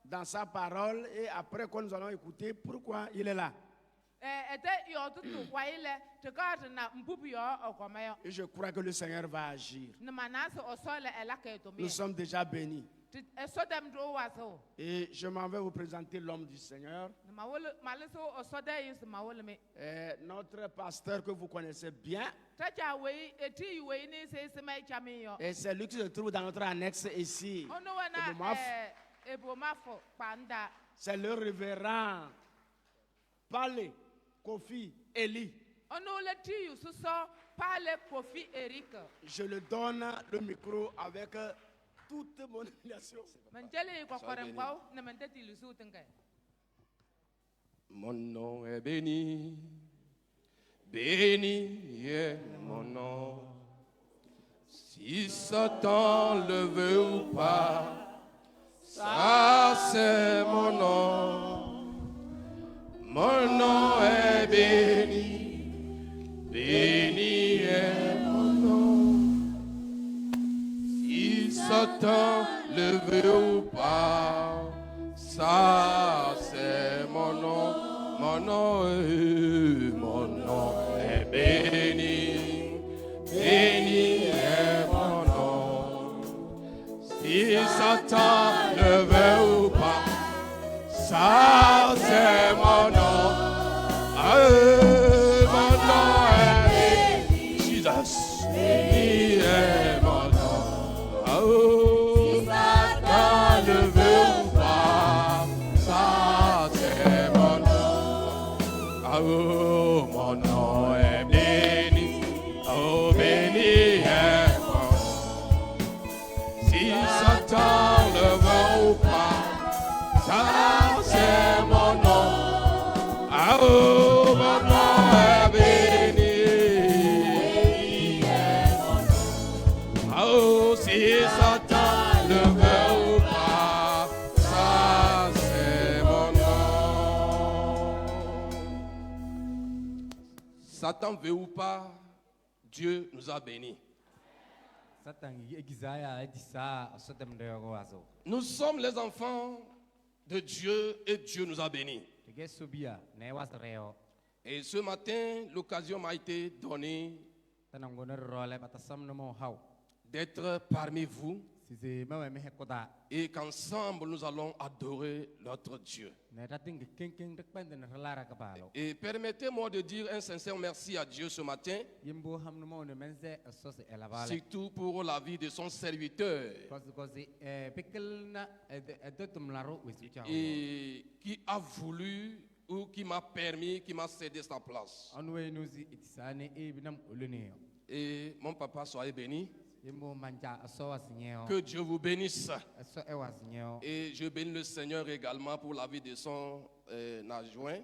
dans sa parole et après quand nous allons écouter pourquoi il est là. Et je crois que le Seigneur va agir. Nous sommes déjà bénis. Et je m'en vais vous présenter l'homme du Seigneur. Notre pasteur que vous connaissez bien. Et c'est lui qui se trouve dans notre annexe ici. C'est le révérend Pale Kofi Eli. Je le donne le micro avec toute mon humiliation. Mon nom est béni, béni est mon nom. Si Satan le veut ou pas, ça c'est mon nom. Mon nom est béni, béni est mon nom. Si Satan le veut ou pas, ça c'est mon nom. Mon nom est béni, béni est mon nom. Si Satan le veut ou pas, ça c'est mon nom. Mon nom est Jesus, béni est mon nom. Si Satan le veut ou pas, ça c'est mon nom. Mon nom est béni, béni est mon nom. Si Satan le veut ou pas, ça c'est mon nom. Mon nom est béni, si Satan le veut ou pas, ça c'est mon nom. Satan veut ou pas, Dieu nous a bénis. Nous sommes les enfants de Dieu et Dieu nous a bénis. Et ce matin, l'occasion m'a été donnée d'être parmi vous et qu'ensemble nous allons adorer notre Dieu. Et permettez-moi de dire un sincère merci à Dieu ce matin, surtout pour la vie de son serviteur et qui a voulu ou qui m'a permis, qui m'a cédé sa place. Et mon papa, soyez béni. Que Dieu vous bénisse. Et je bénis le Seigneur également pour la vie de son adjoint.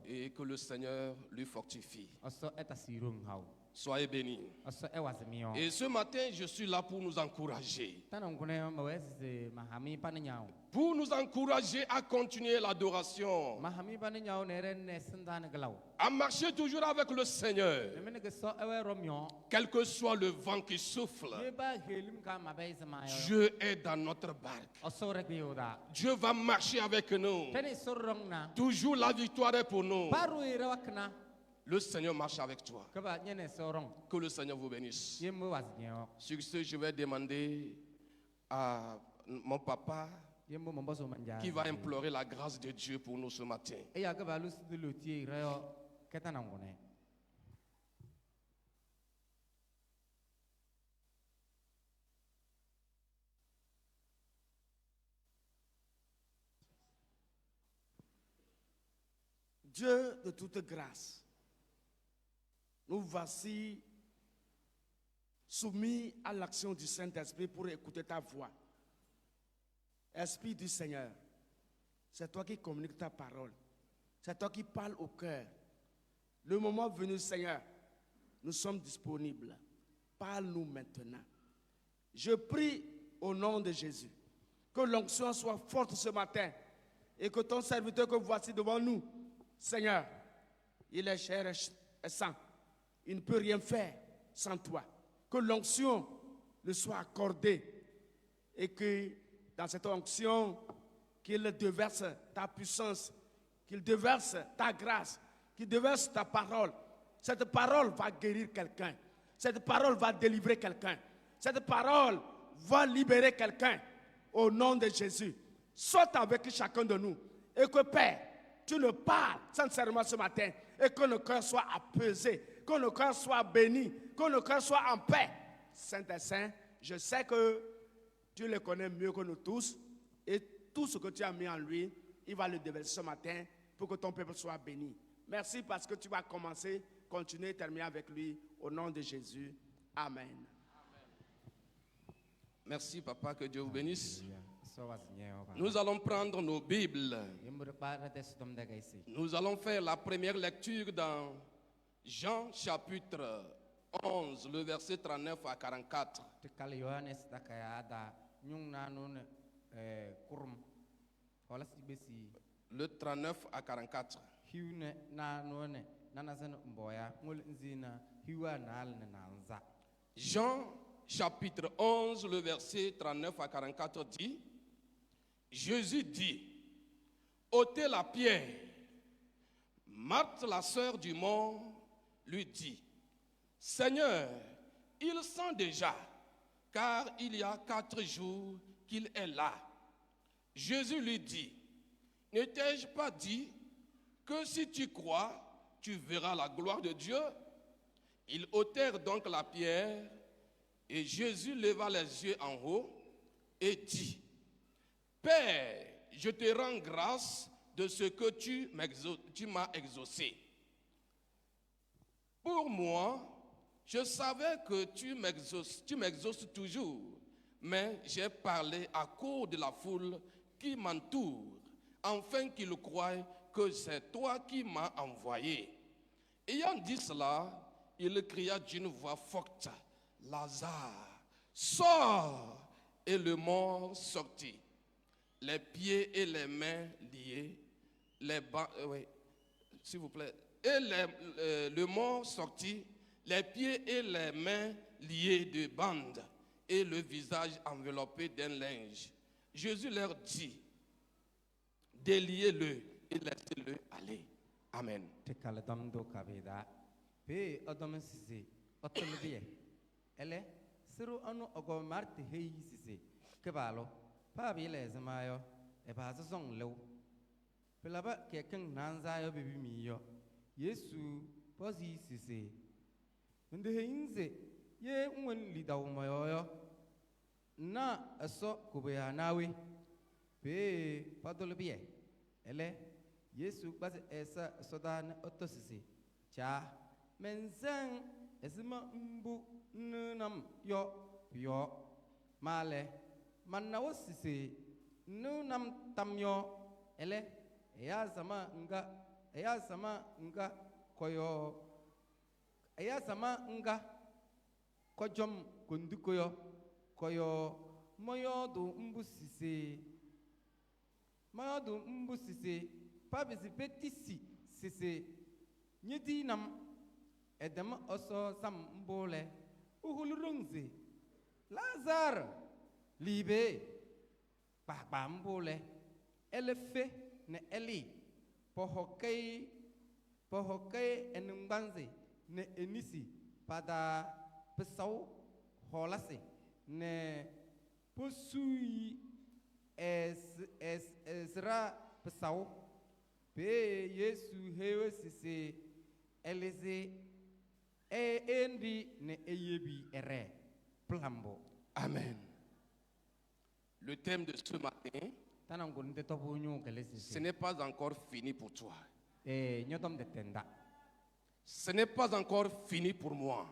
Et que le Seigneur lui fortifie. Soyez bénis. Et ce matin, je suis là pour nous encourager. Pour nous encourager à continuer l'adoration. À marcher toujours avec le Seigneur. Quel que soit le vent qui souffle, Dieu est dans notre barque. Dieu va marcher avec nous. Toujours la victoire est pour nous. Le Seigneur marche avec toi. Que le Seigneur vous bénisse. Sur ce, je vais demander à mon papa qui va implorer la grâce de Dieu pour nous ce matin. Dieu de toute grâce, nous voici soumis à l'action du Saint-Esprit pour écouter ta voix. Esprit du Seigneur, c'est toi qui communiques ta parole. C'est toi qui parles au cœur. Le moment venu, Seigneur, nous sommes disponibles. Parle-nous maintenant. Je prie au nom de Jésus que l'onction soit forte ce matin et que ton serviteur que voici devant nous, Seigneur, il est chair et sang. Il ne peut rien faire sans toi. Que l'onction le soit accordé et que dans cette onction, qu'il déverse ta puissance, qu'il déverse ta grâce, qu'il déverse ta parole. Cette parole va guérir quelqu'un. Cette parole va délivrer quelqu'un. Cette parole va libérer quelqu'un au nom de Jésus. Saute avec chacun de nous et que Père, tu nous parles sincèrement ce matin et que nos cœurs soient apaisés, que nos cœurs soient bénis, que nos cœurs soient en paix. Saint-Saint, je sais que tu le connais mieux que nous tous et tout ce que tu as mis en lui, il va le déverser ce matin pour que ton peuple soit béni. Merci parce que tu vas commencer, continuer et terminer avec lui au nom de Jésus. Amen. Merci papa, que Dieu vous bénisse. Nous allons prendre nos Bibles. Nous allons faire la première lecture dans Jean chapitre 11, le verset 39 à 44. Le 39 à 44. Jean chapitre 11, le verset 39 à 44 dit: Jésus dit, ôtez la pierre. Marthe, la sœur du mort, lui dit, Seigneur, il sent déjà, car il y a 4 jours qu'il est là. Jésus lui dit, ne t'ai-je pas dit que si tu crois, tu verras la gloire de Dieu? Ils ôtèrent donc la pierre, et Jésus leva les yeux en haut et dit, Père, je te rends grâce de ce que tu m'as exaucé. Pour moi, je savais que tu m'exauces toujours, mais j'ai parlé à cause de la foule qui m'entoure, afin qu'ils croient que c'est toi qui m'as envoyé. Ayant dit cela, il cria d'une voix forte, Lazare, sors! Et le mort sortit, les pieds et les mains liés, s'il vous plaît. Et le mort sortit, les pieds et les mains liés de bandes, et le visage enveloppé d'un linge. Jésus leur dit, déliez-le et laissez-le aller. Amen. Yesu posi sisi ndeheinze ye unwen lidaw mayoyo na aso kubya nawe pe padolbie ele Yesu bas esa sodan otosisi cha menzen esma mbu nunam yo male manawosisi nunam tamyo ele ya sama nga koyo aya sama nga kojom kondukoyo koyo moyodu mbusise pabisi petisi sise nyedi nam edem oso sam mbole uhulurungzi Lazare libe pa mbole elefe ne eli Pohokei enungbanze ne enisi pada pesau holase ne posui esra pesau pe Yesu hewe sise eleze endi ne eyebi ere plambo. Amen. Le thème de ce matin, ce n'est pas encore fini pour toi. Ce n'est pas encore fini pour moi.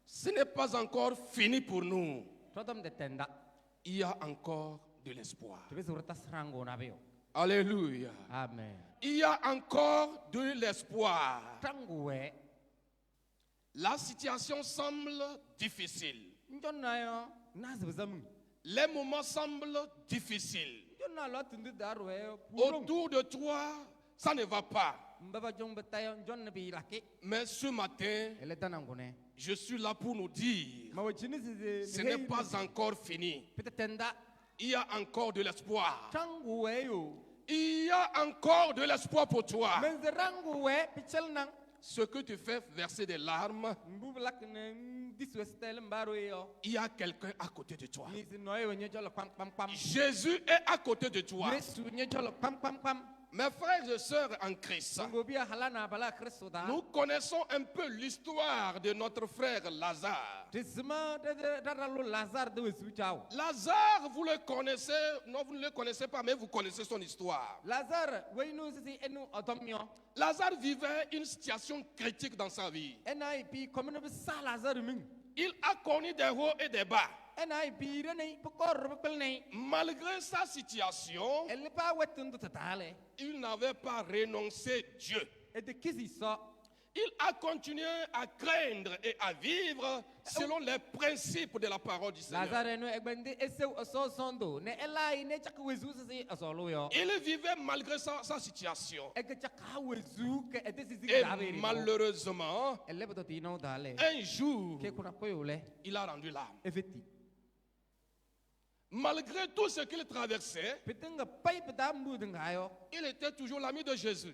Ce n'est pas encore fini pour nous. Il y a encore de l'espoir. Alléluia. Amen. Il y a encore de l'espoir. La situation semble difficile. Les moments semblent difficiles. Autour de toi, ça ne va pas. Mais ce matin, je suis là pour nous dire, ce n'est pas encore fini. Il y a encore de l'espoir. Il y a encore de l'espoir pour toi. Ce que tu fais verser des larmes, il y a quelqu'un à côté de toi. Jésus est à côté de toi. Mes frères et sœurs en Christ, nous connaissons un peu l'histoire de notre frère Lazare. Lazare, vous le connaissez, non, vous ne le connaissez pas, mais vous connaissez son histoire. Lazare vivait une situation critique dans sa vie. Il a connu des hauts et des bas. Malgré sa situation, il n'avait pas renoncé Dieu. Il a continué à craindre et à vivre selon les principes de la parole du Seigneur. Il vivait malgré sa situation. Et malheureusement, un jour, il a rendu l'âme. Malgré tout ce qu'il traversait, il était toujours l'ami de Jésus.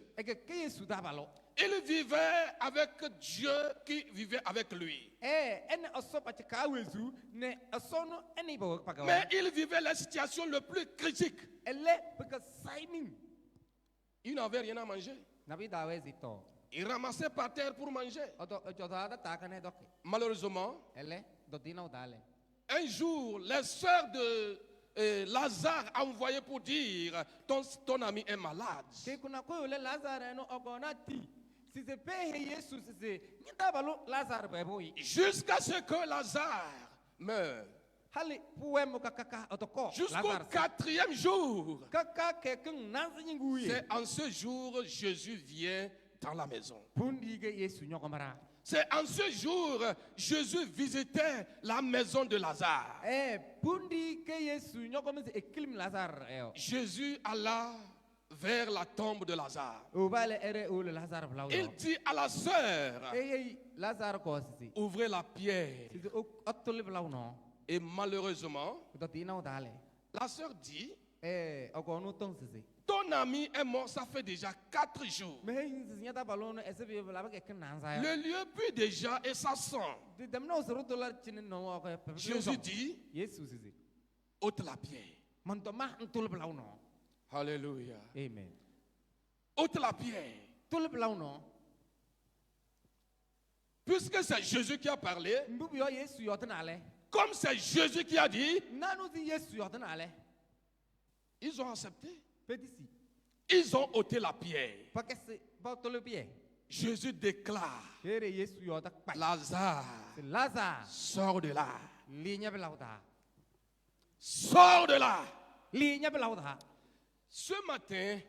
Il vivait avec Dieu qui vivait avec lui. Mais il vivait la situation le plus critique. Il n'avait rien à manger. Il ramassait par terre pour manger. Malheureusement, un jour, les sœurs de Lazare a envoyé pour dire ton ami est malade. Jusqu'à ce que Lazare meure. Jusqu'au 4e jour. C'est en ce jour Jésus vient dans la maison. C'est en ce jour Jésus visitait la maison de Lazare. Jésus alla vers la tombe de Lazare. Il dit à la sœur, ouvrez la pierre. Et malheureusement, la sœur dit, ton ami est mort, ça fait déjà 4 jours. Le lieu pue déjà et ça sent. Jésus dit, ôte la pierre. Alléluia. Amen. Ôte la pierre. Puisque c'est Jésus qui a parlé, comme c'est Jésus qui a dit, ils ont accepté. Ils ont ôté la pierre. Jésus déclare, Lazare, sors de là. Sors de là. Ce matin,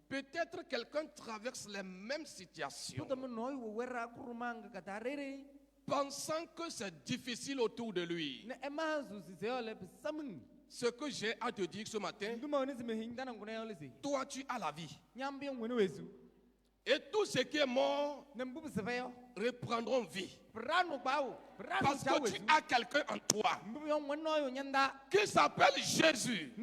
peut-être quelqu'un traverse les mêmes situations, pensant que c'est difficile autour de lui. Ce que j'ai à te dire ce matin, toi tu as la vie. Et tout ce qui est mort reprendront vie. Parce que tu as quelqu'un en toi qui s'appelle Jésus.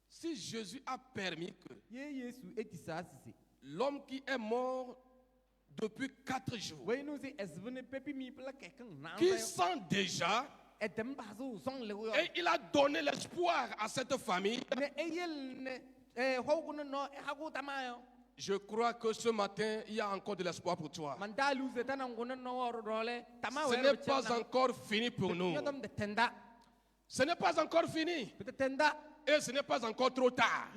Si Jésus a permis que l'homme qui est mort depuis 4 jours, qui sent déjà, et il a donné l'espoir à cette famille, je crois que ce matin, il y a encore de l'espoir pour toi. Ce n'est pas encore fini pour nous. Ce n'est pas encore fini. Et ce n'est pas encore trop tard.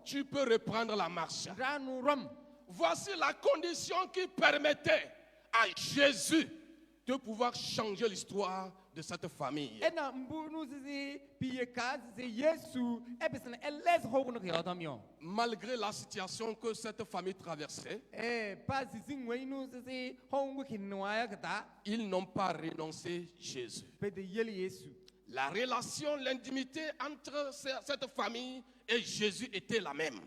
Tu peux reprendre la marche. Voici la condition qui permettait à Jésus de pouvoir changer l'histoire de cette famille. Malgré la situation que cette famille traversait, ils n'ont pas renoncé Jésus. La relation, l'intimité entre cette famille et Jésus était la même.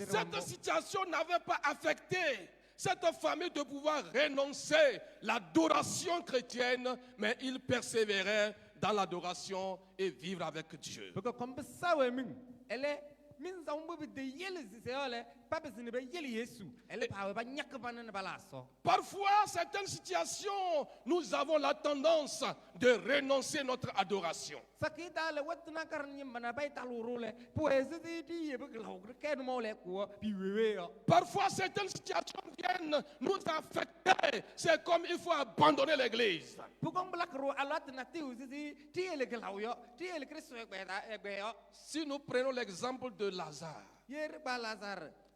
Cette situation n'avait pas affecté cette famille de pouvoir renoncer l'adoration chrétienne, mais ils persévéraient dans l'adoration et vivre avec Dieu. Parfois, certaines situations, nous avons la tendance de renoncer à notre adoration. Parfois, certaines situations viennent nous affecter. C'est comme il faut abandonner l'église. Si nous prenons l'exemple de Lazare,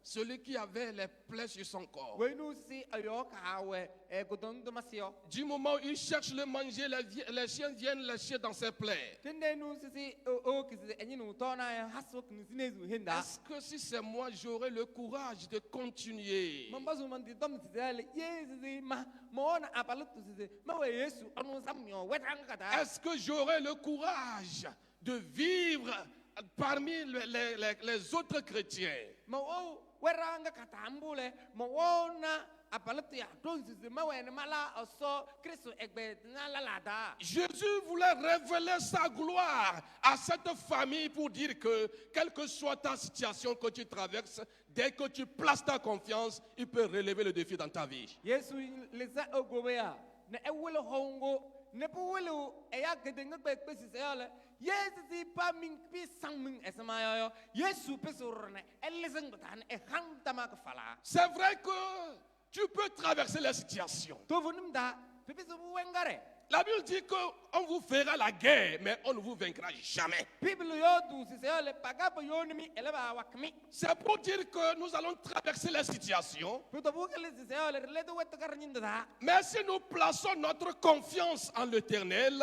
celui qui avait les plaies sur son corps, du moment où il cherche le manger, les chiens viennent lécher dans ses plaies. Est-ce que si c'est moi, j'aurais le courage de continuer? Est-ce que j'aurais le courage de vivre parmi les autres chrétiens? Jésus voulait révéler sa gloire à cette famille pour dire que quelle que soit ta situation que tu traverses, dès que tu places ta confiance, il peut relever le défi dans ta vie. C'est vrai que tu peux traverser les situations. La Bible dit qu'on vous fera la guerre, mais on ne vous vaincra jamais. C'est pour dire que nous allons traverser les situations. Mais si nous plaçons notre confiance en l'Éternel,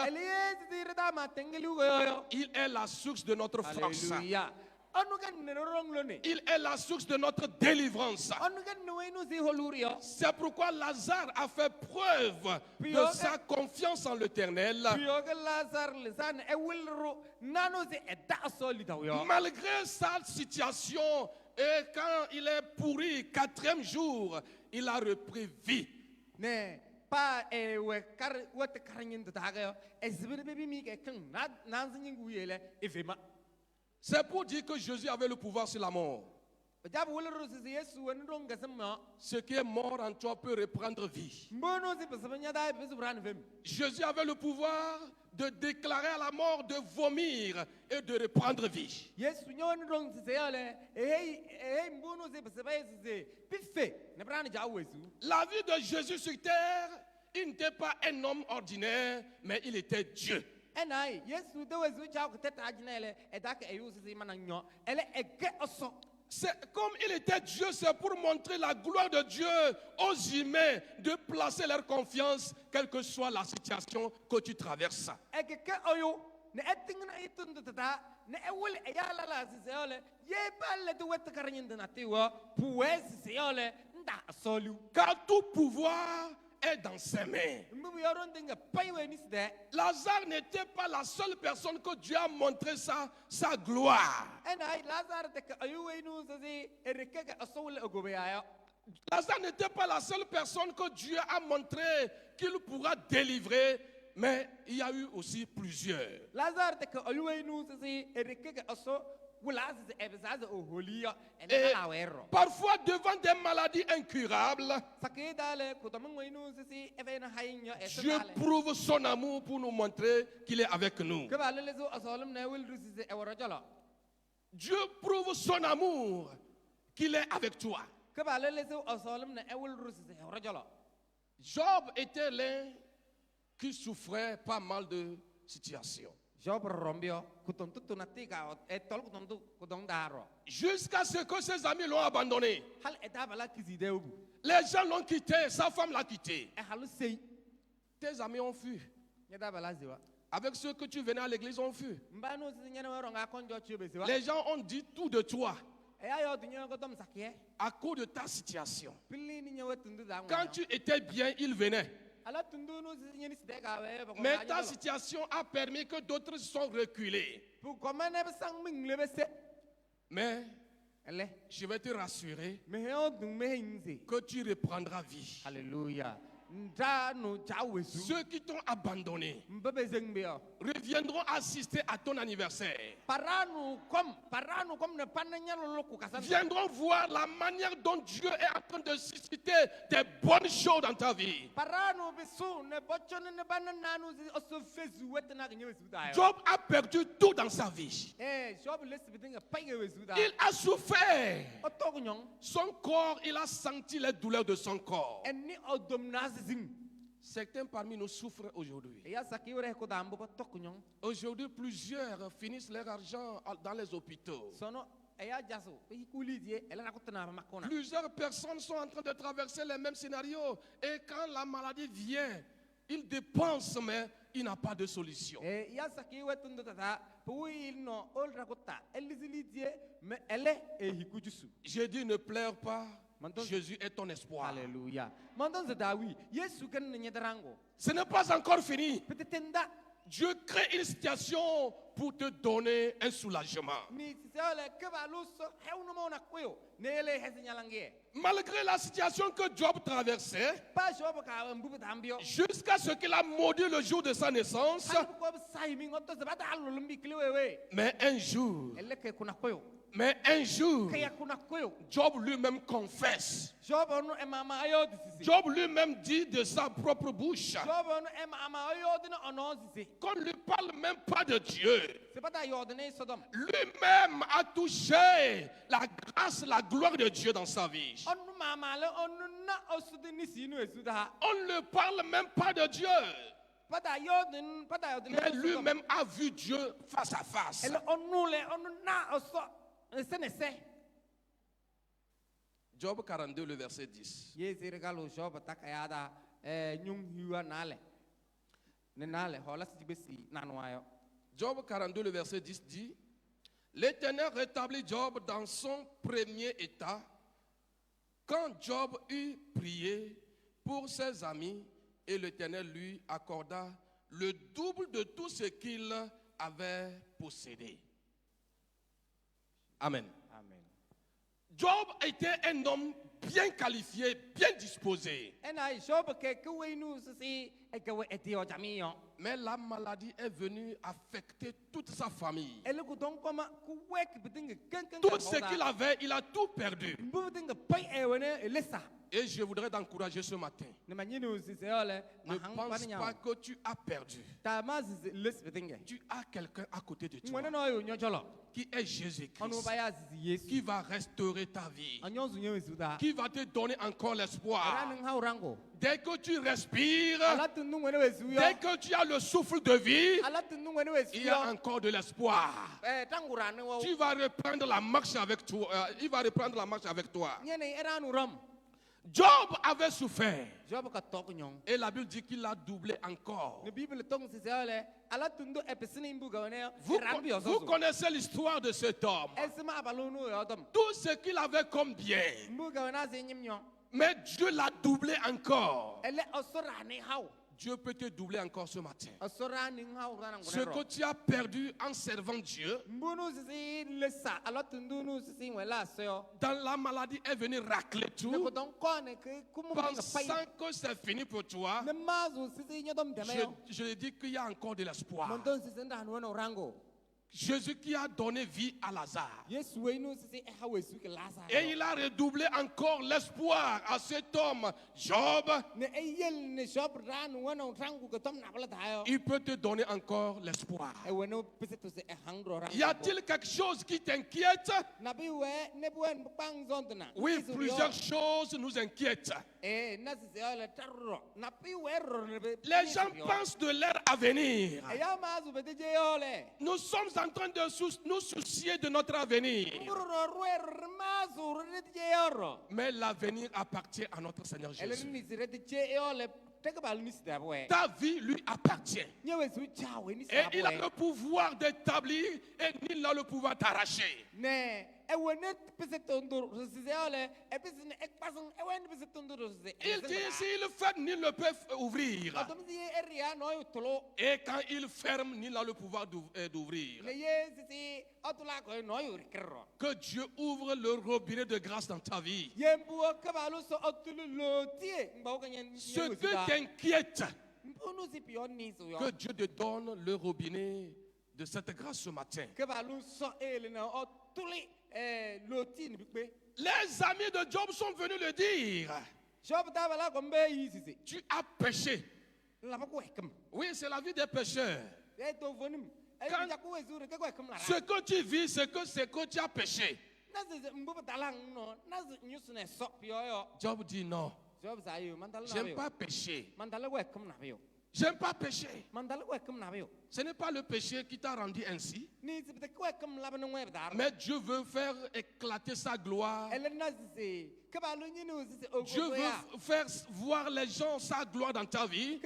il est la source de notre force. Il est la source de notre délivrance. C'est pourquoi Lazare a fait preuve de sa confiance en l'Éternel. Malgré sa situation, et quand il est pourri, 4e jour, il a repris vie. C'est pour dire que Jésus avait le pouvoir sur la mort. Ce qui est mort en toi peut reprendre vie. Jésus avait le pouvoir de déclarer à la mort de vomir et de reprendre vie. La vie de Jésus sur terre, il n'était pas un homme ordinaire, mais il était Dieu. Comme il était Dieu, c'est pour montrer la gloire de Dieu aux humains de placer leur confiance, quelle que soit la situation que tu traverses. Car tout pouvoir est dans ses mains. Lazare n'était pas la seule personne que Dieu a montré sa gloire. Lazare n'était pas la seule personne que Dieu a montré qu'il pourra délivrer, mais il y a eu aussi plusieurs. Et parfois devant des maladies incurables, Dieu prouve son amour pour nous montrer qu'il est avec nous. Dieu prouve son amour qu'il est avec toi. Job était l'un qui souffrait pas mal de situations. Jusqu'à ce que ses amis l'ont abandonné. Les gens l'ont quitté, sa femme l'a quitté. Tes amis ont fui. Avec ceux que tu venais à l'église ont fui. Les gens ont dit tout de toi à cause de ta situation. Quand tu étais bien, ils venaient. Mais ta situation a permis que d'autres sont reculés. Mais je vais te rassurer que tu reprendras vie. Alléluia. Ceux qui t'ont abandonné reviendront assister à ton anniversaire. Viendront voir la manière dont Dieu est en train de susciter des bonnes choses dans ta vie. Job a perdu tout dans sa vie. Il a souffert. Son corps, il a senti les douleurs de son corps. Certains parmi nous souffrent aujourd'hui. Aujourd'hui, plusieurs finissent leur argent dans les hôpitaux. Plusieurs personnes sont en train de traverser les mêmes scénarios. Et quand la maladie vient, ils dépensent, mais il n'a pas de solution. J'ai dit, ne pleure pas. Jésus est ton espoir. Alléluia. Ce n'est pas encore fini. Dieu crée une situation pour te donner un soulagement. Malgré la situation que Job traversait, jusqu'à ce qu'il a maudit le jour de sa naissance, mais un jour, Job lui-même confesse. Job lui-même dit de sa propre bouche qu'on ne lui parle même pas de Dieu. Lui-même a touché la grâce, la gloire de Dieu dans sa vie. On ne lui parle même pas de Dieu. Mais lui-même a vu Dieu face à face. Job 42, le verset 10. Job 42, le verset 10 dit: L'Éternel rétablit Job dans son premier état. Quand Job eut prié pour ses amis, et l'Éternel lui accorda le double de tout ce qu'il avait possédé. Amen. Amen. Job était un homme bien qualifié, bien disposé. Mais la maladie est venue affecter toute sa famille. Tout ce qu'il avait, il a tout perdu. Et je voudrais t'encourager ce matin. Ne pense pas que tu as perdu. Tu as quelqu'un à côté de toi qui est Jésus-Christ, qui va restaurer ta vie, qui va te donner encore l'espoir. Dès que tu respires, dès que tu as le souffle de vie, il y a encore de l'espoir. Tu vas reprendre la marche avec toi. Il va reprendre la marche avec toi. Job avait souffert. Et la Bible dit qu'il a doublé encore. Vous connaissez l'histoire de cet homme. Tout ce qu'il avait comme bien. Mais Dieu l'a doublé encore. Dieu peut te doubler encore ce matin. Ce que tu as perdu en servant Dieu, dans la maladie est venu racler tout, pensant que c'est fini pour toi, je dis qu'il y a encore de l'espoir. Jésus qui a donné vie à Lazare. Et il a redoublé encore l'espoir à cet homme, Job. Il peut te donner encore l'espoir. Y a-t-il quelque chose qui t'inquiète? Oui, plusieurs choses nous inquiètent. Les gens pensent de leur avenir. Nous sommes en train de nous soucier de notre avenir. Mais l'avenir appartient à notre Seigneur Jésus. Ta vie lui appartient. Et il a le pouvoir d'établir et il a le pouvoir d'arracher. Il dit s'il ferme, nul ne peut ouvrir. Et quand il ferme, nul n'a le pouvoir d'ouvrir. Que Dieu ouvre le robinet de grâce dans ta vie. Ce qui t'inquiète, que Dieu te donne le robinet de cette grâce ce matin. Les amis de Job sont venus le dire. Tu as péché. Oui, c'est la vie des pécheurs. Ce que tu vis, c'est que tu as péché. Job dit non. J'aime pas pécher. J'aime pas pécher. Ce n'est pas le péché qui t'a rendu ainsi. Mais Dieu veut faire éclater sa gloire. Dieu veut faire voir les gens sa gloire dans ta vie.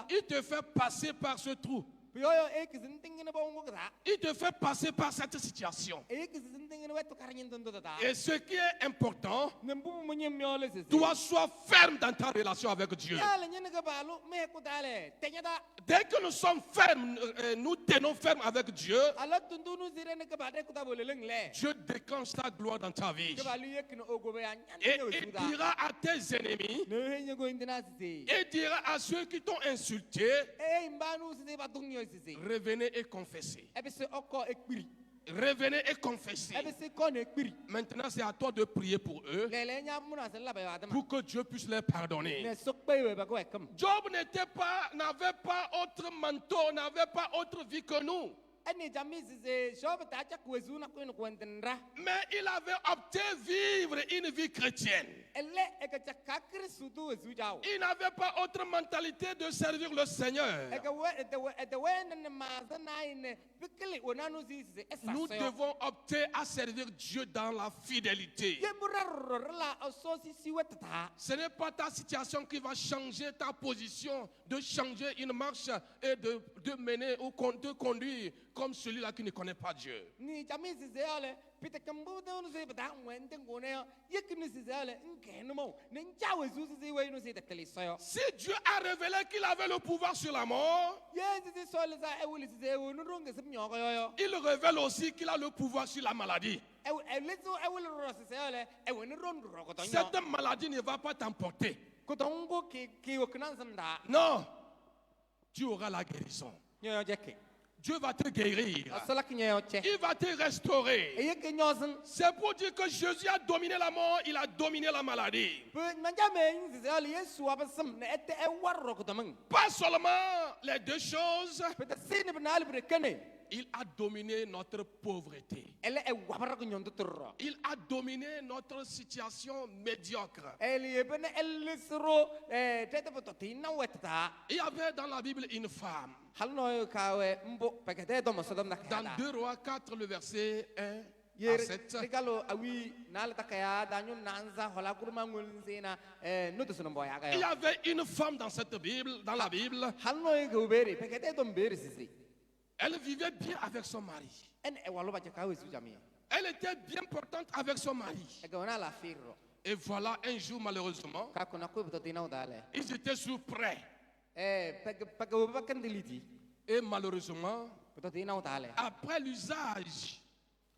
Il te fait passer par ce trou. Il te fait passer par cette situation. Et ce qui est important, toi sois ferme dans ta relation avec Dieu. Dès que nous sommes fermes, nous tenons ferme avec Dieu, Dieu déclenche sa gloire dans ta vie. Et il dira à tes ennemis, et dira à ceux qui t'ont insulté, revenez et confessez. Revenez et confessez. Maintenant, c'est à toi de prier pour eux, pour que Dieu puisse les pardonner. Job n'avait pas autre manteau, n'avait pas autre vie que nous. Mais il avait opté vivre une vie chrétienne. Il n'avait pas autre mentalité de servir le Seigneur. Nous devons opter à servir Dieu dans la fidélité. Ce n'est pas ta situation qui va changer ta position, de changer une marche et de mener ou de conduire comme celui-là qui ne connaît pas Dieu. Si Dieu a révélé qu'il avait le pouvoir sur la mort, il révèle aussi qu'il a le pouvoir sur la maladie. Cette maladie ne va pas t'emporter. Non, tu auras la guérison. Dieu va te guérir. Il va te restaurer. C'est pour dire que Jésus a dominé la mort, il a dominé la maladie. Pas seulement les deux choses. Il a dominé notre pauvreté. Il a dominé notre situation médiocre. Il y avait dans la Bible une femme. Dans 2 Rois 4, le verset 1 à 7. Il y avait une femme dans cette Bible, dans la Bible. Elle vivait bien avec son mari. Elle était bien portante avec son mari. Et voilà, un jour, malheureusement, ils étaient sous prêt. Et malheureusement, après l'usage,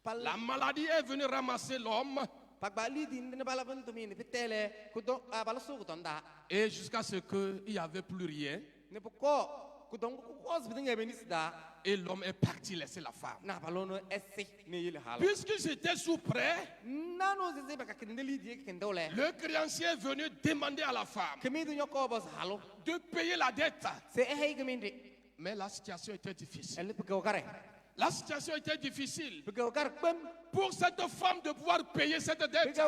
la maladie est venue ramasser l'homme. Et jusqu'à ce qu'il n'y avait plus rien. Et l'homme est parti laisser la femme. Puisqu'ils étaient sous prêt, le créancier est venu demander à la femme de payer la dette. Mais la situation était difficile. La situation était difficile pour cette femme de pouvoir payer cette dette.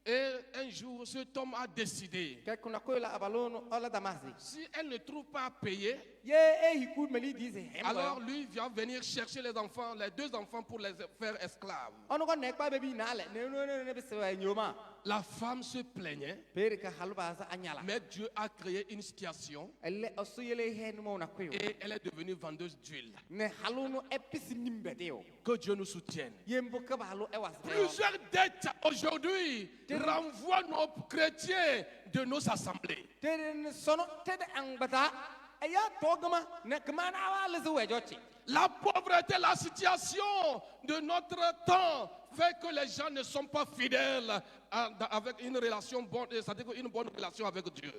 Et un jour, cet homme a décidé, si elle ne trouve pas à payer, alors lui vient venir chercher les enfants, les 2 enfants pour les faire esclaves. La femme se plaignait, mais Dieu a créé une situation et elle est devenue vendeuse d'huile. Que Dieu nous soutienne. Plusieurs dettes aujourd'hui renvoient nos chrétiens de nos assemblées. La pauvreté, la situation de notre temps fait que les gens ne sont pas fidèles avec une relation bonne, c'est-à-dire une bonne relation avec Dieu.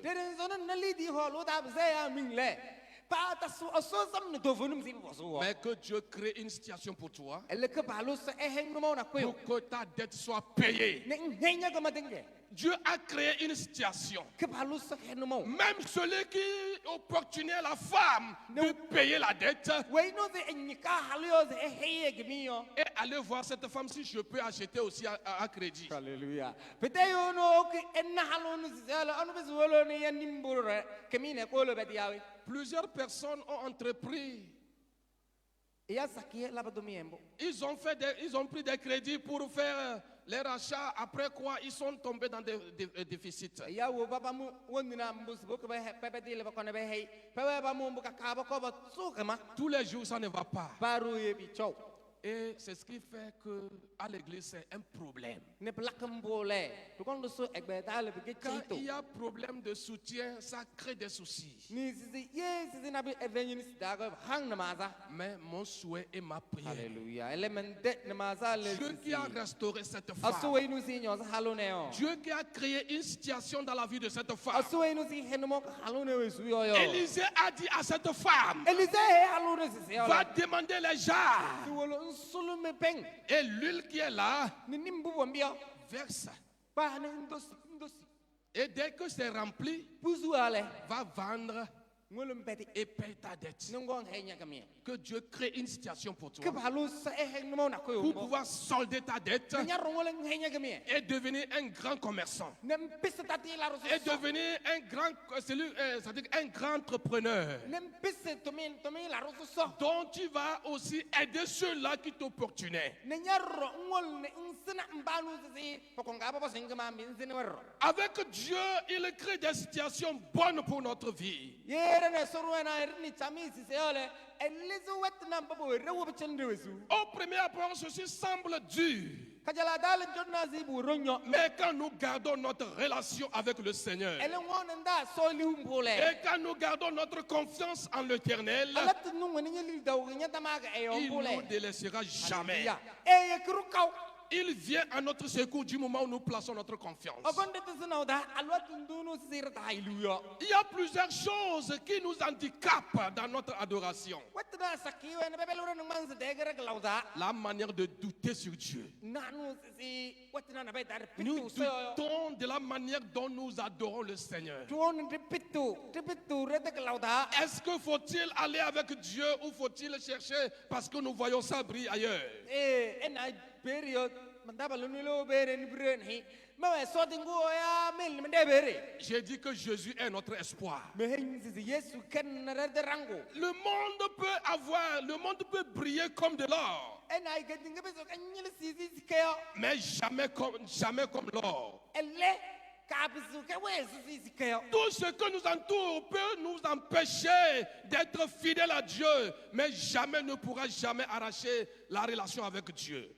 Mais que Dieu crée une situation pour toi, pour que ta dette soit payée. Dieu a créé une situation. Même celui qui opportunait la femme de payer la dette et aller voir cette femme si je peux acheter aussi à crédit. Alléluia. Plusieurs personnes ont entrepris. Ils ont pris des crédits pour faire les rachats, après quoi ils sont tombés dans des déficits. Tous les jours ça ne va pas. Et c'est ce qui fait que à l'église c'est un problème. Quand il y a problème de soutien, ça crée des soucis. Mais mon souhait et ma prière, Dieu qui a restauré cette femme, Dieu qui a créé une situation dans la vie de cette femme, Élisée a dit à cette femme, va demander les jarres. Et l'huile qui est là, verse. Et dès que c'est rempli, va vendre et paye ta dette. Que Dieu crée une situation pour toi, pour pouvoir solder ta dette et devenir un grand commerçant et devenir un grand entrepreneur dont tu vas aussi aider ceux-là qui t'opportunaient. Avec Dieu, il crée des situations bonnes pour notre vie. Au premier abord, ceci semble dur. Mais quand nous gardons notre relation avec le Seigneur et quand nous gardons notre confiance en l'Éternel, il ne nous délaissera jamais. Il vient à notre secours du moment où nous plaçons notre confiance. Il y a plusieurs choses qui nous handicapent dans notre adoration. La manière de douter sur Dieu. Nous doutons de la manière dont nous adorons le Seigneur. Est-ce que faut-il aller avec Dieu ou faut-il chercher parce que nous voyons ça briller ailleurs? J'ai dit que Jésus est notre espoir. Le monde peut briller comme de l'or, mais jamais comme l'or. Tout ce que nous entoure peut nous empêcher d'être fidèles à Dieu, mais jamais ne pourra jamais arracher la relation avec Dieu.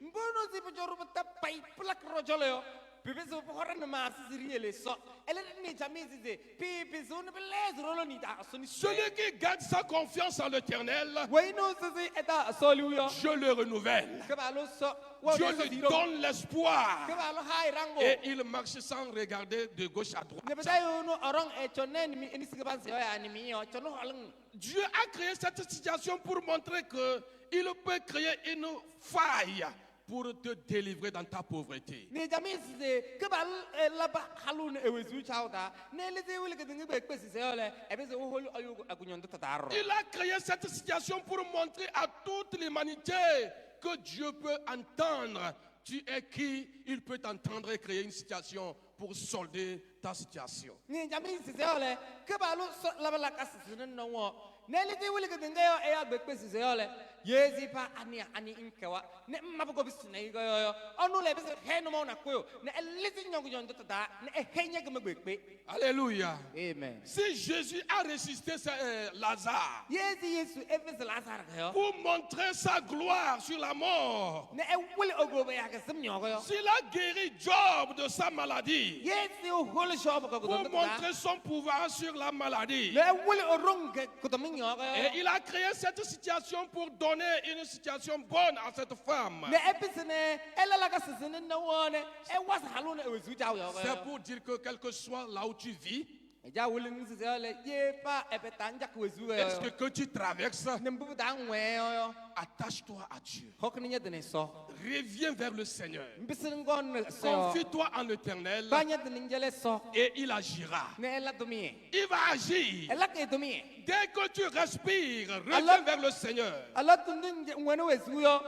Celui qui garde sa confiance en l'Éternel, Dieu le renouvelle. Dieu lui donne l'espoir et il marche sans regarder de gauche à droite. Dieu a créé cette situation pour montrer qu'il peut créer une faille pour te délivrer dans ta pauvreté. Il a créé cette situation pour montrer à toute l'humanité que Dieu peut entendre. Tu es qui? Il peut t'entendre et créer une situation pour solder ta situation. yezi pa ani inkewa ne mabugo bisna yigo onu le bis henu mo na ko ne elisi nyogo nyondo tada ne ehenya gmegbe. Alléluia. Amen. Si Jésus a ressuscité Lazare yezi yesu efes Lazare yo pour montrer sa gloire sur la mort, ne ewule ogobe ya kesem nyogo yo s'il a guéri Job de sa maladie yezi o hole shobo ko pour montrer son pouvoir sur la maladie, ne ewule orong ko to nyogo yo et il a créé cette situation pour donner une situation bonne à cette femme. ne episene elala ka sesene na wone e was halone e wezu jaw yo C'est pour dire que quel que soit là où tu vis, ja wule nsi se ole ye pa epetanja ko wezu yo est-ce que tu traverses, ne mbu da nwe yo attache-toi à Dieu. hokni nye dene so Reviens vers le Seigneur. mbisin ngon so Confie-toi en l'Éternel banya dene njele so et il agira. ne ela domi Il va agir. ela ke domi Dès que tu respires, reviens vers le Seigneur. ala tunde ngwene wezu yo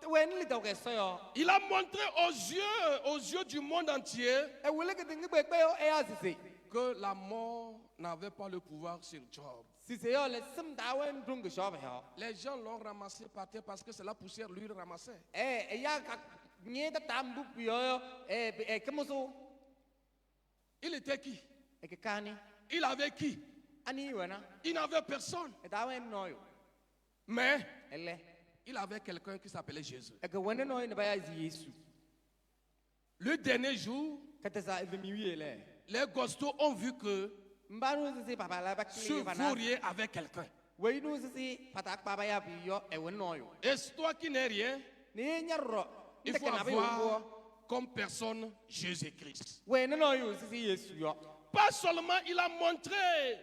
wen li doge so yo Il a montré aux yeux du monde entier e wule ke dingi be yo e asise que la mort n'avait pas le pouvoir sur Job. si se yo le sim da wen dung so be yo Les gens l'ont ramassé par terre parce que c'est la poussière lui le ramassait. e ya ka nye ta tambu yo e kemoso Il était qui? e ke kani Il avait qui? ani wana Il n'avait personne. e da wen no yo Mais ele il avait quelqu'un qui s'appelait Jésus. e ke wene no ne ba ya Yesu Le dernier jour, kata sa e mi wiele les gostos ont vu que mbanu se papa la ba ce kli bana vaurien avait quelqu'un. we nu se patak baba ya bi yo e wen no yo Et toi qui n'es rien, ne nyarro il faut avoir comme personne Jésus-Christ. we no yo se Yesu yo Pas seulement il a montré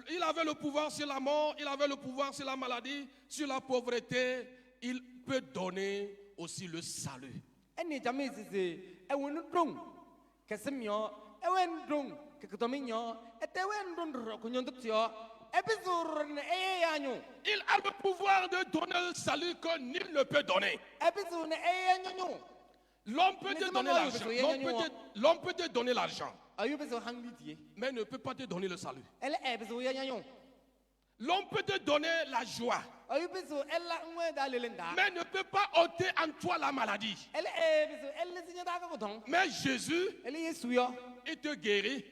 il avait le pouvoir sur la mort, il avait le pouvoir sur la maladie, sur la pauvreté, il peut donner aussi le salut. eni jami se e wen dong ke semyo e wen dong ke tominyo e te wen dong ro ko nyondo tio e bizur ne e yanyu Il a le pouvoir de donner le salut que nul ne peut donner. e bizur ne e yanyu L'homme peut te donner l'argent. L'homme peut te donner l'argent, ayu bizur hangli tie mais ne peut pas te donner le salut. ele e bizur yanyu L'homme peut te donner la joie, ayu bizur ella ngwe da lelenda mais ne peut pas ôter en toi la maladie. ele e bizur elle sinya da ko ton Mais Jésus, ele Yesu yo il te guérit,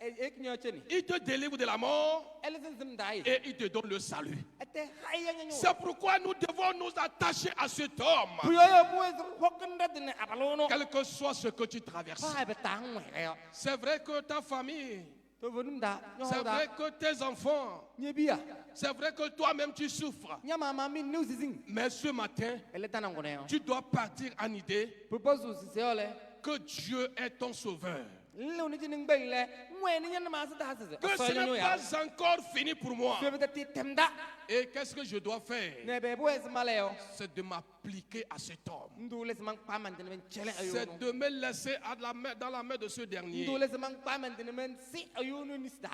e knyo cheni il te délivre de la mort ele sim dai et il te donne le salut. ete hay yanyu C'est pourquoi nous devons nous attacher à cet homme, puyo yo puyo hokenda dine abalono quel que soit ce que tu traverses. pa be tangwe yo C'est vrai que ta famille, to vonum da c'est nyo da vrai que tes enfants, nyebia c'est vrai que toi-même tu souffres. nyama mami new season Mais ce matin, ele tanangone yo tu dois partir en idée proposu si se ole que Dieu est ton sauveur. le oni jinin bele ngweni nyana ma sa da se Que ce n'est pas encore fini pour moi. se be ti temda Et qu'est-ce que je dois faire? ne be bo es maleo C'est de m'appliquer à cet homme. ndule se mang paman dine men chele C'est ayuno de me laisser dans la main de ce dernier. ndule se mang paman dine men si ayuno nisda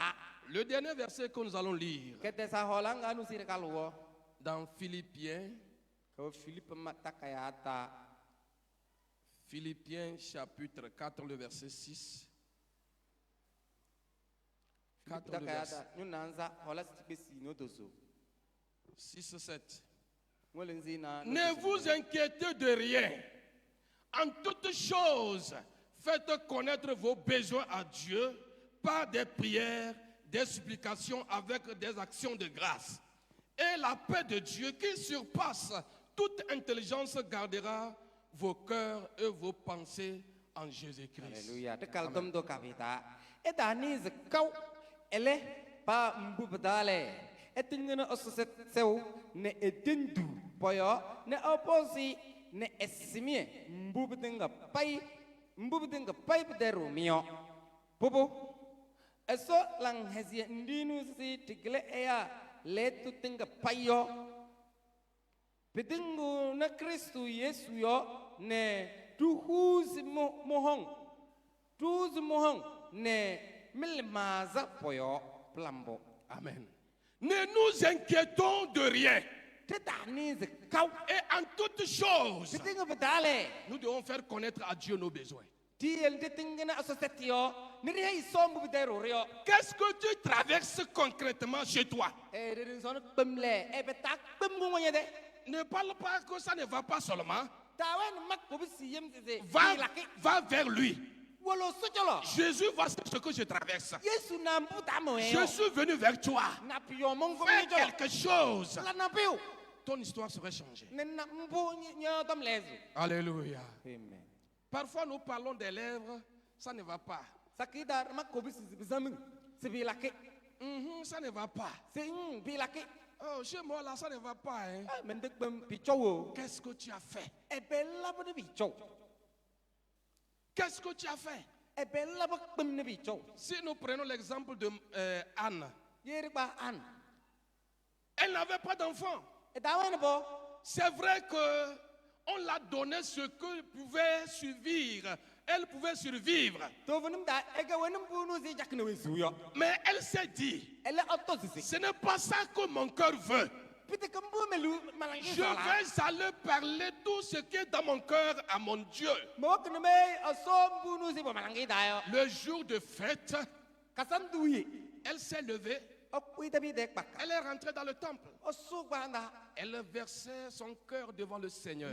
Le dernier verset que nous allons lire kete sa holanga nu sire kaluwo dans Philippiens, ko Philippe matakayata Philippiens chapitre 4, le verset 6. 4, le verset takayata nyunanza hola stipesi no dozo 6, 7. ngolenzina Ne vous inquiétez de rien. En toutes choses, faites connaître vos besoins à Dieu par des prières, des supplications avec des actions de grâce. Et la paix de Dieu qui surpasse toute intelligence gardera vos cœurs et vos pensées en Jésus-Christ. Alléluia. De kaltom do kavita. Et dani zakau ele pa mbubdale. Et tingena ososet seu ne etindu poyo ne oposi ne essimie mbubdenga pai pederu mio. Popo. Eso lang hesia ndinu si tigle ea letu tinga payo. Pedingu na Kristu Yesu yo ne tuhuzi mohong ne milmaza poyo plambo. Amen. Ne nous inquiétons de rien. Et en toutes choses, nous devons faire connaître à Dieu nos besoins. Qu'est-ce que tu traverses concrètement chez toi? Ne parle pas que ça ne va pas seulement. Va vers lui. Jésus, voici ce que je traverse. Je suis venu vers toi. Fais quelque chose. Ton histoire serait changée. Alléluia. Amen. Parfois nous parlons des lèvres, ça ne va pas. Ça ne va pas. Oh, chez moi là, ça ne va pas. Hein. Qu'est-ce que tu as fait? Qu'est-ce que tu as fait? Si nous prenons l'exemple de Anne, elle n'avait pas d'enfant. C'est vrai qu'on l'a donné ce que pouvait survivre. Elle pouvait survivre. Mais elle s'est dit, ce n'est pas ça que mon cœur veut. Je vais aller parler tout ce qui est dans mon cœur à mon Dieu. Le jour de fête, elle s'est levée. Elle est rentrée dans le temple. Elle versait son cœur devant le Seigneur.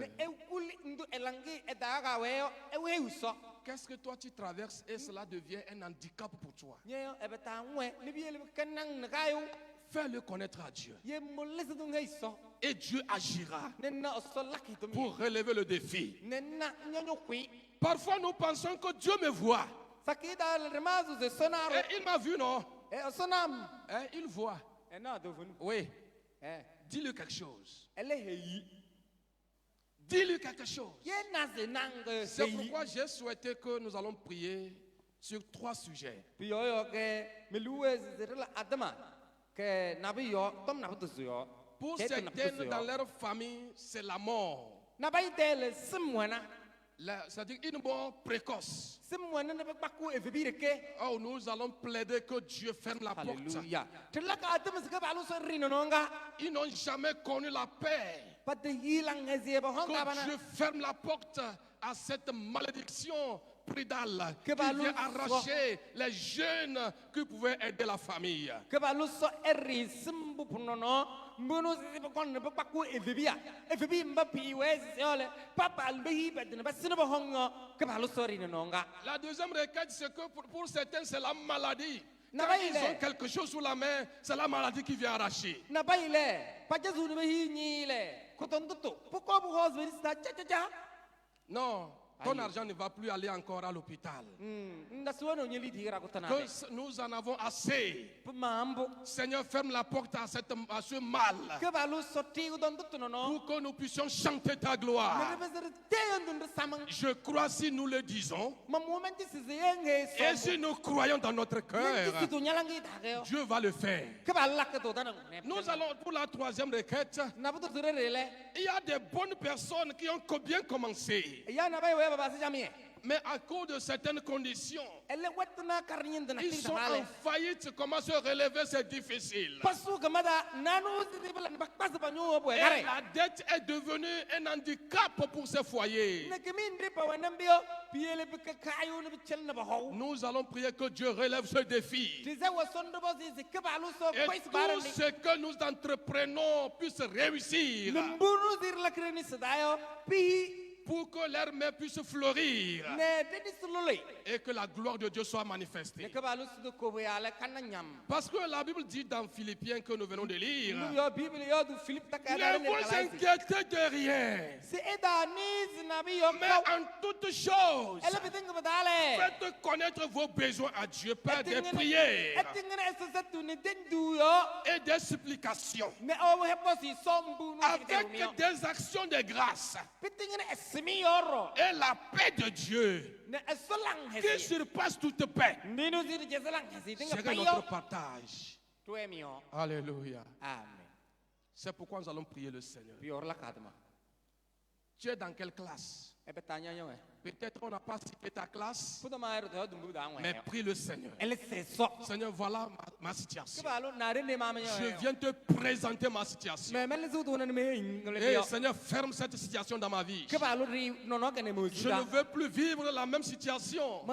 Qu'est-ce que toi tu traverses et cela devient un handicap pour toi? Fais-le connaître à Dieu. Et Dieu agira pour relever le défi. Parfois nous pensons que Dieu me voit. Et il m'a vu, non? Il voit. Oui. Dis-lui quelque chose. Dis-lui quelque chose. C'est pourquoi j'ai souhaité que nous allons prier sur 3 sujets. Pour certaines dans leur famille, c'est la mort. C'est-à-dire une mort précoce. Oh, nous allons plaider que Dieu ferme la porte. Ils n'ont jamais connu la paix. Que Dieu ferme la porte à cette malédiction prédale qui vient arracher les jeunes qui pouvaient aider la famille. La deuxième requête, c'est que pour certains, c'est la maladie. Quand ils ont quelque chose sous la main, c'est la maladie qui vient arracher. Non. Ton argent ne va plus aller encore à l'hôpital. Que nous en avons assez. Seigneur, ferme la porte à ce mal. Pour que nous puissions chanter ta gloire. Je crois si nous le disons. Et si nous croyons dans notre cœur, Dieu va le faire. Nous allons pour la 3e requête. Il y a des bonnes personnes qui ont bien commencé. Mais à cause de certaines conditions, ils sont en faillite. Comment se relever, c'est difficile. Et la dette est devenue un handicap pour ces foyers. Nous allons prier que Dieu relève ce défi. Et tout ce que nous entreprenons puisse réussir. Pour que leur main puisse fleurir et que la gloire de Dieu soit manifestée. Parce que la Bible dit dans Philippiens que nous venons de lire, ne vous inquiétez de rien, mais en toutes choses, faites connaître vos besoins à Dieu par des prières et des supplications, avec des actions de grâce. Et la paix de Dieu, qui surpasse toute paix, serait notre partage. Alléluia. C'est pourquoi nous allons prier le Seigneur. Tu es dans quelle classe? Peut-être on n'a pas cité ta classe, mais prie le Seigneur. Seigneur, voilà ma situation. Je viens te présenter ma situation. Et Seigneur, ferme cette situation dans ma vie. Je ne veux plus vivre la même situation.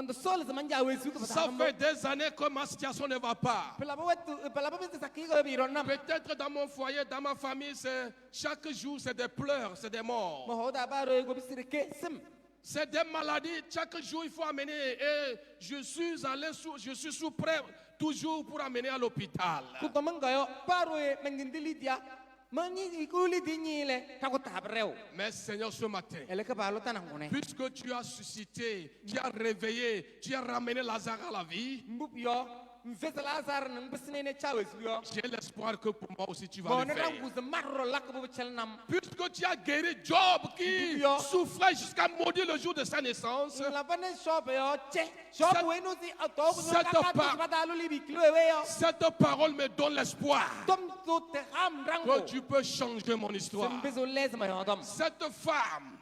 Ça fait des années que ma situation ne va pas. Peut-être dans mon foyer, dans ma famille, chaque jour c'est des pleurs, c'est des morts. C'est des maladies, chaque jour il faut amener. Et je suis sous prêt toujours pour amener à l'hôpital. Mais Seigneur, ce matin, puisque tu as suscité, tu as réveillé, tu as ramené Lazare à la vie, j'ai l'espoir que pour moi aussi tu vas le faire. Puisque tu as guéri Job qui souffrait jusqu'à maudire le jour de sa naissance, cette parole me donne l'espoir que tu peux changer mon histoire. Cette femme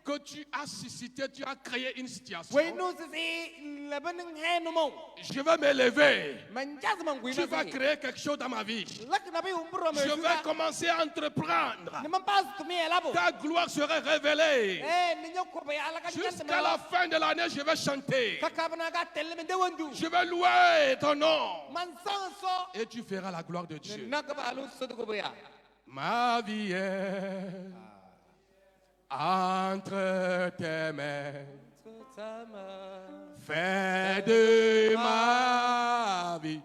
que tu as suscité, tu as créé une situation. Je vais m'élever. Tu vas créer quelque chose dans ma vie. Je vais commencer à entreprendre. Ta gloire sera révélée. Jusqu'à la fin de l'année, je vais chanter. Je vais louer ton nom. Et tu feras la gloire de Dieu. Ma vie est entre tes mains. Fais de ma vie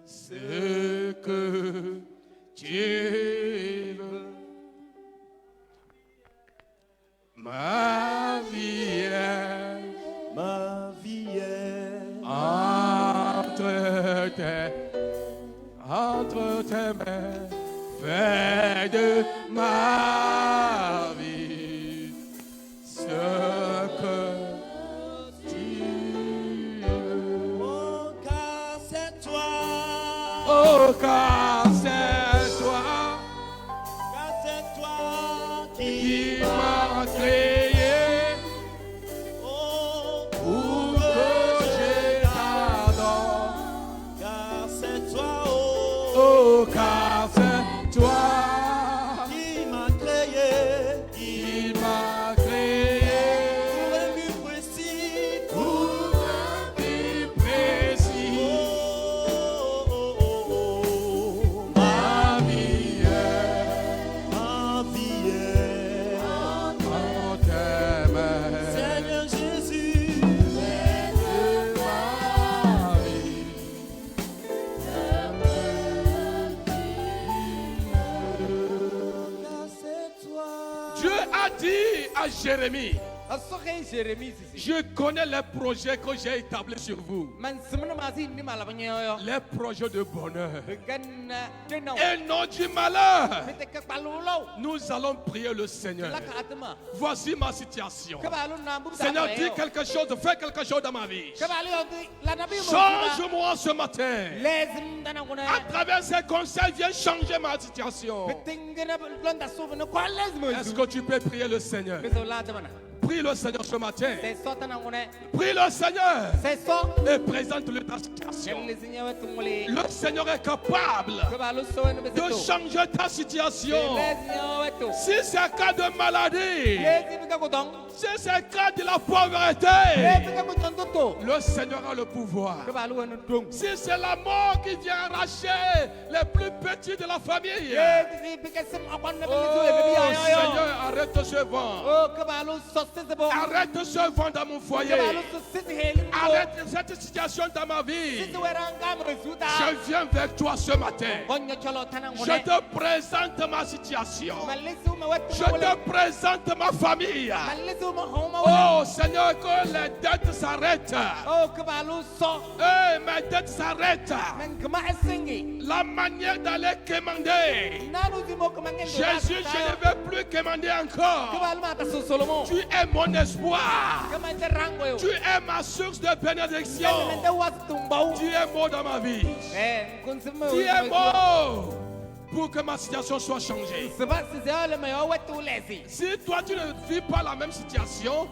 ce que tu veux. Ma vie est entre tes mains. Fais de ma vie ce que tu veux. Oh, car c'est toi. Oh, car c'est toi. Car c'est toi qui m'as créé. Oh, Pour que je t'adore. car c'est toi. Oh, car c'est toi Qui m'a créé. Pour un but précis. Pour un but précis. Ma vie est entre tes mains. Seigneur Jésus. Fais de ma vie Car c'est toi. Dieu a dit à Jérémie, je connais les projets que j'ai établis sur vous. Les projets de bonheur et non du malheur. Nous allons prier le Seigneur. Voici ma situation. Seigneur, dis quelque chose, fais quelque chose dans ma vie. Change-moi ce matin. À travers ces conseils, viens changer ma situation. Est-ce que tu peux prier le Seigneur? Prie le Seigneur ce matin. Prie le Seigneur et présente-lui ta situation. Le Seigneur est capable de changer ta situation. Si c'est un cas de maladie, si c'est un cas de la pauvreté, le Seigneur a le pouvoir. Si c'est la mort qui vient arracher les plus petits de la famille, oh Seigneur, arrête ce vent. Arrête ce vent dans mon foyer. Arrête cette situation dans ma vie. Je viens vers toi ce matin. Je te présente ma situation. Je te présente ma famille. Oh Seigneur, que les dettes s'arrêtent. Mes dettes s'arrêtent. La manière d'aller commander. Jésus, je ne veux plus commander encore. Tu es mon espoir. Tu es ma source de bénédiction. Tu es mort dans ma vie. Tu es mort. pour que ma situation soit changée. Si toi tu ne vis pas la même situation,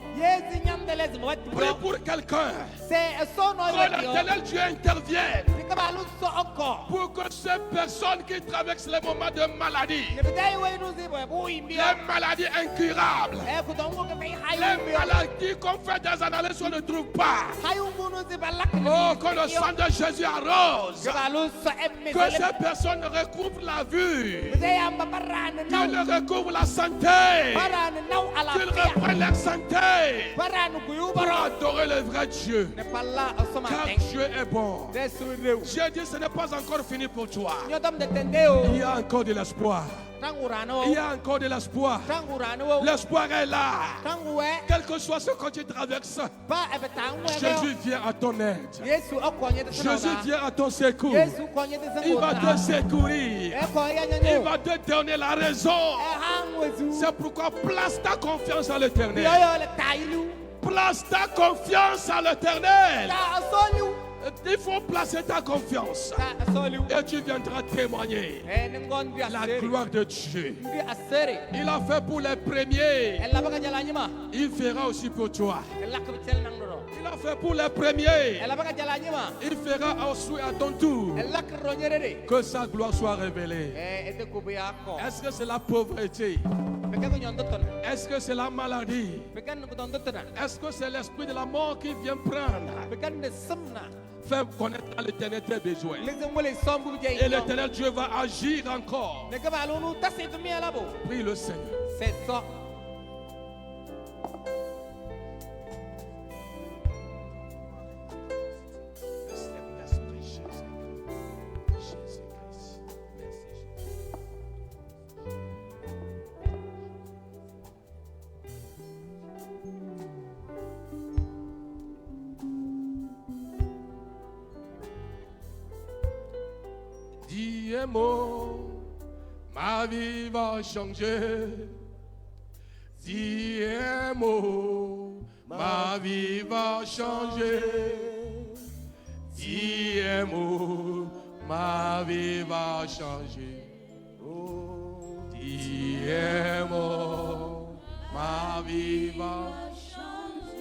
prie pour quelqu'un. Que l'Éternel Dieu intervienne pour que ces personnes qui traversent les moments de maladie, les maladies incurables, les maladies qu'on fait des analyses on ne trouve pas, oh, que le sang de Jésus arrose, que ces personnes recouvrent la vue, qu'ils recouvrent la santé, qu'ils reprennent leur santé pour adorer le vrai Dieu, car Dieu est bon. J'ai dit ce n'est pas encore fini pour toi. Il y a encore de l'espoir. Il y a encore de l'espoir. L'espoir est là. Quel que soit ce que tu traverses, Jésus vient à ton aide. Jésus vient à ton secours. Il va te secourir. Il va te donner la raison. C'est pourquoi place ta confiance à l'Éternel. Place ta confiance à l'Éternel. Il faut placer ta confiance et tu viendras témoigner la gloire de Dieu. Il a fait pour les premiers, il fera aussi pour toi. Il a fait pour les premiers, il fera aussi à ton tour. Que sa gloire soit révélée. Est-ce que c'est la pauvreté? Est-ce que c'est la maladie? Est-ce que c'est l'esprit de la mort qui vient prendre? Fais connaître à l'Éternel tes besoins. Et l'Éternel Dieu va agir encore. Prie le Seigneur. Dis un mot, ma vie va changer. Dis un mot, ma vie va changer. Dis un mot, ma vie va changer. Dis un mot, ma vie va changer.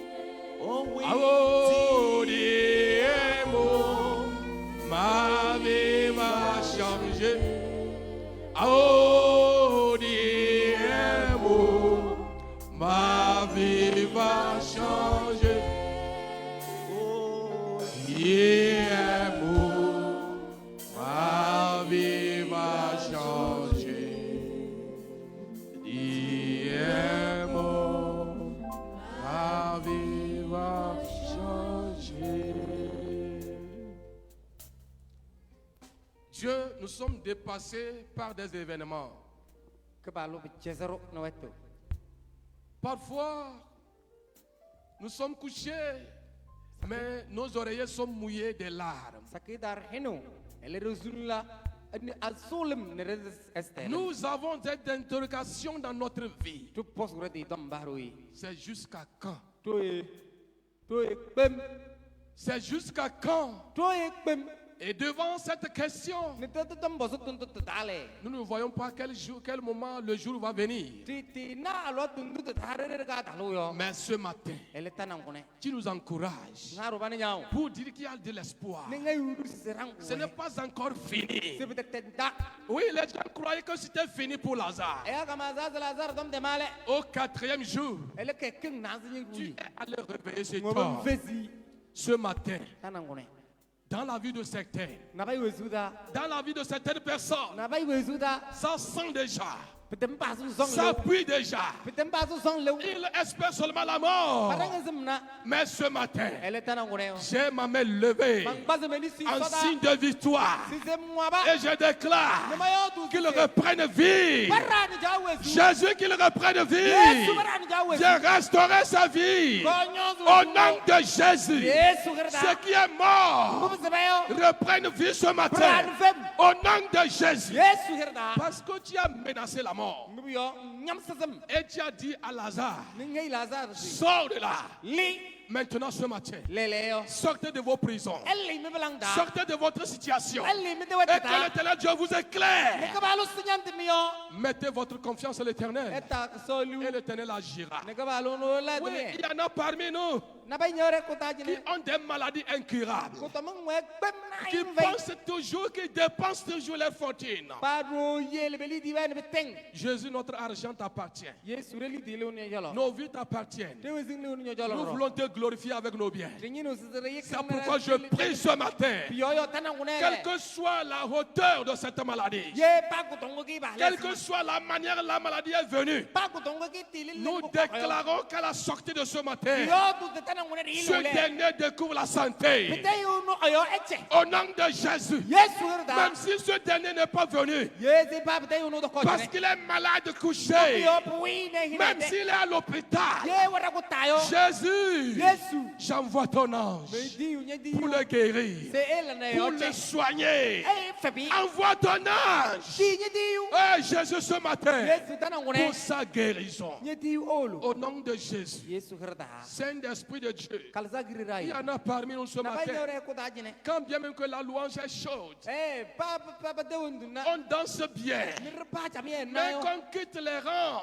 Oh oui, dis un mot, ma vie va changer. Oh, dis un mot, ma vie va changer. Oh, dis un mot, ma vie va changer. Dis un mot, ma vie va changer. Dieu, nous sommes dépassés par des événements. Parfois, nous sommes couchés, mais nos oreillers sont mouillés de larmes. Nous avons des interrogations dans notre vie. C'est jusqu'à quand? C'est jusqu'à quand? Et devant cette question, nous ne voyons pas quel moment le jour va venir. Mais ce matin, tu nous encourages pour dire qu'il y a de l'espoir. Ce n'est pas encore fini. Oui, les gens croyaient que c'était fini pour Lazare. Au 4e jour, tu es allé réveiller cet homme. Ce matin, dans la vie de certains, dans la vie de certaines personnes, ça sent déjà, ça pue déjà. Il espère seulement la mort. Mais ce matin, j'ai ma main levée en signe de victoire. Et je déclare qu'il reprenne vie. Jésus, qu'il reprenne vie. J'ai restauré sa vie. Au nom de Jésus, ce qui est mort reprenne vie ce matin. Au nom de Jésus. Parce que tu as menacé la mort. Et tu as dit à Lazare, sors de là. maintenant ce matin, sortez de vos prisons, sortez de votre situation, et que l'Éternel Dieu vous éclaire. Mettez votre confiance en l'Éternel, et l'Éternel agira. Oui, il y en a parmi nous qui ont des maladies incurables, qui pensent toujours, qui dépensent toujours leur fortune. Jésus, notre argent t'appartient. Nos vies t'appartiennent. Nous voulons te glorifier avec nos biens. C'est pourquoi je prie ce matin, quelle que soit la hauteur de cette maladie, quelle que soit la manière dont la maladie est venue, nous déclarons qu'à la sortie de ce matin, ce dernier découvre la santé. Au nom de Jésus, même si ce dernier n'est pas venu, parce qu'il est malade couché, même s'il est à l'hôpital, Jésus, j'envoie ton ange pour le guérir, pour le soigner. Envoie ton ange, Jésus, ce matin, pour sa guérison. Au nom de Jésus, Saint-Esprit de Dieu, il y en a parmi nous ce matin. Quand bien même que la louange est chaude, on danse bien, mais qu'on quitte les rangs,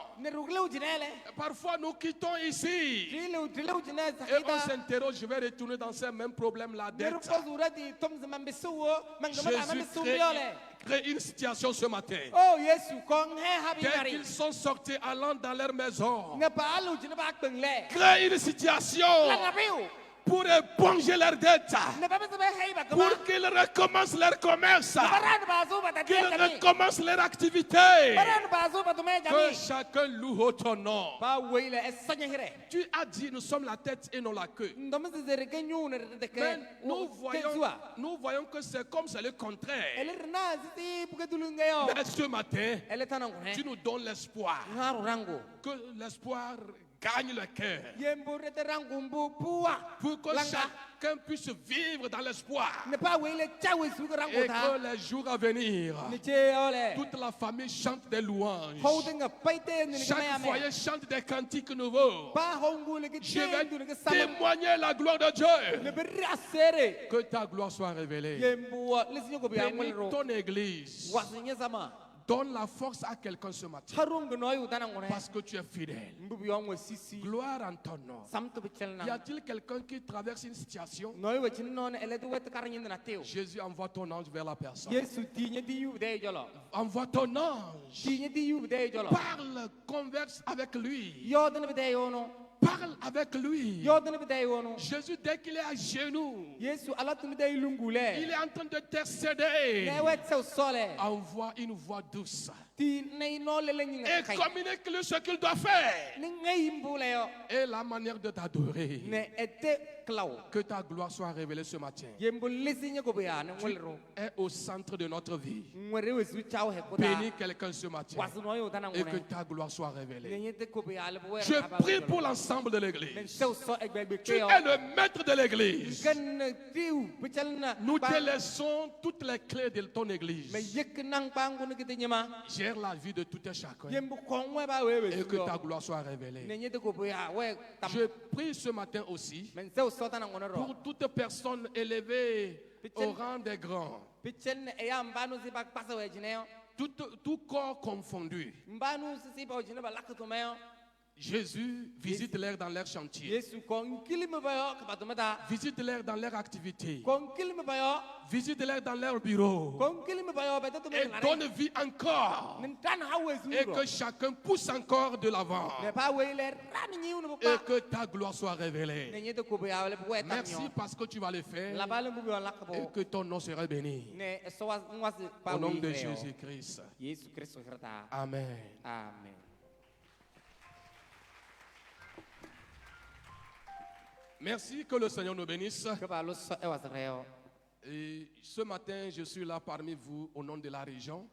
parfois nous quittons ici et on s'interroge, je vais retourner dans ces mêmes problèmes là. Jésus crée une situation ce matin. Dès qu'ils sont sortis allant dans leur maison, crée une situation pour éponger leurs dettes, pour qu'ils recommencent leur commerce, qu'ils recommencent leur activité. Que chacun loue ton nom. Tu as dit, nous sommes la tête et non la queue. Mais nous voyons que c'est comme c'est le contraire. Mais ce matin, tu nous donnes l'espoir. Que l'espoir gagne le cœur, pour que chacun puisse vivre dans l'espoir, et que les jours à venir, toute la famille chante des louanges, chaque foyer chante des cantiques nouveaux. Je vais témoigner la gloire de Dieu, que ta gloire soit révélée. Bénis ton église. Donne la force à quelqu'un ce matin, parce que tu es fidèle. Gloire en ton nom. Y a-t-il quelqu'un qui traverse une situation? Jésus, envoie ton ange vers la personne. Envoie ton ange. Parle, converse avec lui. Parle avec lui. Jésus, dès qu'il est à genoux, il est en train de t'intercéder. Envoie une voix douce et communique-lui ce qu'il doit faire et la manière de t'adorer. Que ta gloire soit révélée ce matin. Tu es au centre de notre vie. Bénis quelqu'un ce matin et que ta gloire soit révélée. Je prie pour l'ensemble de l'église. Tu es le maître de l'église. Nous te laissons toutes les clés de ton église. Gère la vie de tout un chacun et que ta gloire soit révélée. Je prie ce matin aussi pour toute personne élevée au rang des grands, tout corps confondu. Jésus, visite-les dans leur chantier. Visite-les dans leur activité. Visite-les dans leur bureau. Et donne vie encore. Et que chacun pousse encore de l'avant. Et que ta gloire soit révélée. Merci parce que tu vas le faire. Et que ton nom sera béni. Au nom de Jésus-Christ. Amen. Amen. Merci, que le Seigneur nous bénisse. Et ce matin, je suis là parmi vous au nom de la région.